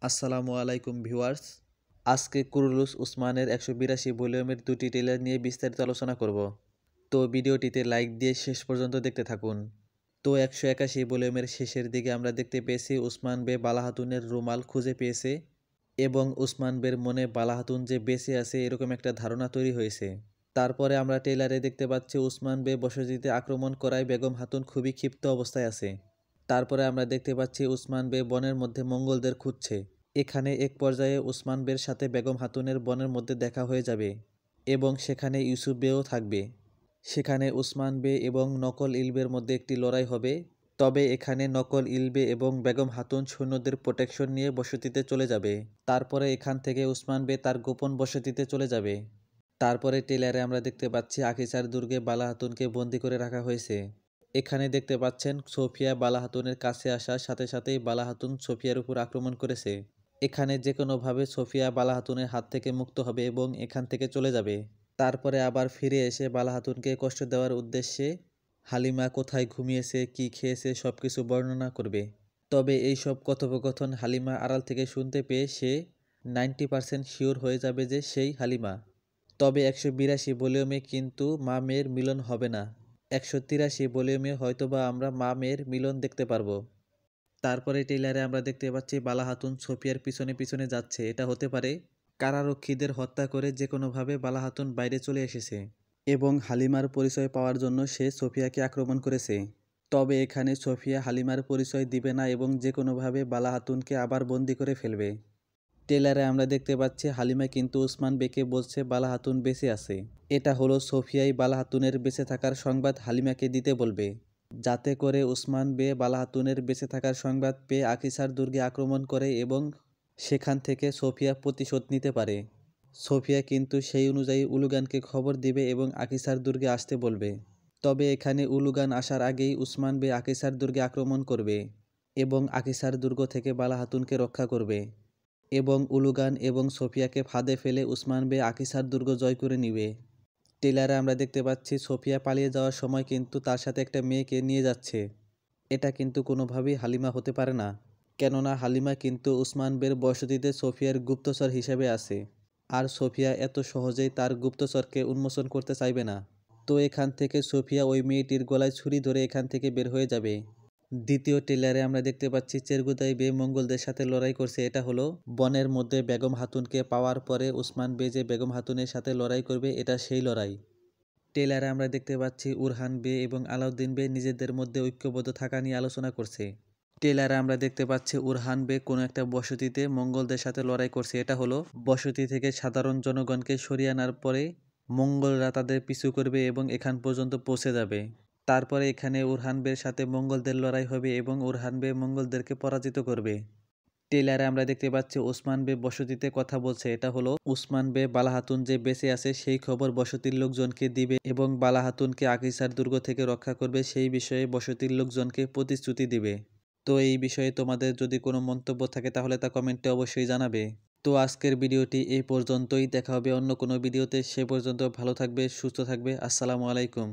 আসসালামু আলাইকুম ভিউয়ার্স। আজকে কুরুলুস উসমানের 182 ভলিউমের দুটি ট্রেলার নিয়ে বিস্তারিত আলোচনা করব। তো ভিডিওটিতে লাইক দিয়ে শেষ পর্যন্ত দেখতে থাকুন। তো 181 ভলিউমের শেষের দিকে আমরা দেখতে পেয়েছি উসমান বে বালা হাতুনের রুমাল খুঁজে পেয়েছে এবং উসমান বের মনে বালা হাতুন যে বেঁচে আছে এরকম একটা ধারণা তৈরি হয়েছে। তারপরে আমরা ট্রেলারে দেখতে পাচ্ছি উসমান বে বসতিতে আক্রমণ করায় বেগম হাতুন খুবই ক্ষিপ্ত অবস্থায় আছে। তারপরে আমরা দেখতে পাচ্ছি উসমান বে বনের মধ্যে মঙ্গলদের খুঁজছে। এখানে এক পর্যায়ে উসমান বের সাথে বেগম হাতুনের বনের মধ্যে দেখা হয়ে যাবে এবং সেখানে ইউসুফ বেও থাকবে। সেখানে উসমান বে এবং নকল ইলবের মধ্যে একটি লড়াই হবে। তবে এখানে নকল ইলবে এবং বেগম হাতুন সৈন্যদের প্রোটেকশন নিয়ে বসতিতে চলে যাবে। তারপরে এখান থেকে উসমান বে তার গোপন বসতিতে চলে যাবে। তারপরে ট্রেলারে আমরা দেখতে পাচ্ছি আকিসার দুর্গে বালা হাতুনকে বন্দি করে রাখা হয়েছে। এখানে দেখতে পাচ্ছেন সোফিয়া বালা হাতুনের কাছে আসার সাথে সাথেই বালা হাতুন সোফিয়ার উপর আক্রমণ করেছে। এখানে যে কোনোভাবে সোফিয়া বালা হাতুনের হাত থেকে মুক্ত হবে এবং এখান থেকে চলে যাবে। তারপরে আবার ফিরে এসে বালা হাতুনকে কষ্ট দেওয়ার উদ্দেশ্যে হালিমা কোথায় ঘুমিয়েছে, কি খেয়েছে সবকিছু বর্ণনা করবে। তবে এই সব কথোপকথন হালিমা আড়াল থেকে শুনতে পেয়ে সে 90% শিওর হয়ে যাবে যে সেই হালিমা। তবে 182 ভলিউমে কিন্তু মা মেয়ের মিলন হবে না। 183 ভলিউমে হয়তোবা আমরা মা মেয়ের মিলন দেখতে পারবো। তারপরে ট্রেলারে আমরা দেখতে পাচ্ছি বালা হাতুন সোফিয়ার পিছনে পিছনে যাচ্ছে। এটা হতে পারে কারারক্ষীদের হত্যা করে যে কোনোভাবে বালা হাতুন বাইরে চলে এসেছে এবং হালিমার পরিচয় পাওয়ার জন্য সে সোফিয়াকে আক্রমণ করেছে। তবে এখানে সোফিয়া হালিমার পরিচয় দিবে না এবং যে কোনোভাবে বালা হাতুনকে আবার বন্দি করে ফেলবে। ট্রেলারে আমরা দেখতে পাচ্ছি হালিমা কিন্তু উসমান বেকে বলছে বালা হাতুন বেঁচে আছে। এটা হলো সোফিয়াই বালা হাতুনের বেঁচে থাকার সংবাদ হালিমাকে দিতে বলবে, যাতে করে উসমান বে বালা হাতুনের বেঁচে থাকার সংবাদ পেয়ে আকিসার দুর্গে আক্রমণ করে এবং সেখান থেকে সোফিয়া প্রতিশোধ নিতে পারে। সোফিয়া কিন্তু সেই অনুযায়ী উলুগানকে খবর দিবে এবং আকিসার দুর্গে আসতে বলবে। তবে এখানে উলুগান আসার আগেই উসমান বে আকিসার দুর্গে আক্রমণ করবে এবং আকিসার দুর্গ থেকে বালা হাতুনকে রক্ষা করবে এবং উলুগান এবং সোফিয়াকে ফাঁদে ফেলে উসমান বে আকিসার দুর্গ জয় করে নিবে। ট্রেলারে আমরা দেখতে পাচ্ছি সোফিয়া পালিয়ে যাওয়ার সময় কিন্তু তার সাথে একটা মেয়েকে নিয়ে যাচ্ছে। এটা কিন্তু কোনোভাবেই হালিমা হতে পারে না, কেননা হালিমা কিন্তু উসমান বের বসতিতে সোফিয়ার গুপ্তচর হিসেবে আছে আর সোফিয়া এত সহজেই তার গুপ্তচরকে উন্মোচন করতে চাইবে না। তো এখান থেকে সোফিয়া ওই মেয়েটির গলায় ছুরি ধরে এখান থেকে বের হয়ে যাবে। দ্বিতীয় ট্রেলারে আমরা দেখতে পাচ্ছি চেরগুদাই বে মঙ্গলদের সাথে লড়াই করছে। এটা হলো বনের মধ্যে বেগম হাতুনকে পাওয়ার পরে উসমান বে যে বেগম হাতুনের সাথে লড়াই করবে, এটা সেই লড়াই। ট্রেলারে আমরা দেখতে পাচ্ছি উরহান বে এবং আলাউদ্দিন বে নিজেদের মধ্যে ঐক্যবদ্ধ থাকা নিয়ে আলোচনা করছে। ট্রেলারে আমরা দেখতে পাচ্ছি উরহান বে কোনো একটা বসতিতে মঙ্গলদের সাথে লড়াই করছে। এটা হলো বসতি থেকে সাধারণ জনগণকে সরিয়ে আনার পরে মঙ্গলরা তাদের পিছু করবে এবং এখান পর্যন্ত পৌঁছে যাবে। তারপরে এখানে উরহান বের সাথে মঙ্গলদের লড়াই হবে এবং উরহান বে মঙ্গলদেরকে পরাজিত করবে। ট্রেলারে আমরা দেখতে পাচ্ছি ওসমান বে বসতিতে কথা বলছে। এটা হলো উসমান বে বালা হাতুন যে বেঁচে আছে সেই খবর বসতির লোকজনকে দিবে এবং বালা হাতুনকে আকিসার দুর্গ থেকে রক্ষা করবে সেই বিষয়ে বসতির লোকজনকে প্রতিশ্রুতি দিবে। তো এই বিষয়ে তোমাদের যদি কোনো মন্তব্য থাকে তাহলে তা কমেন্টে অবশ্যই জানাবে। তো আজকের ভিডিওটি এই পর্যন্তই, দেখা হবে অন্য কোনো ভিডিওতে। সে পর্যন্ত ভালো থাকবে, সুস্থ থাকবে। আসসালামু আলাইকুম।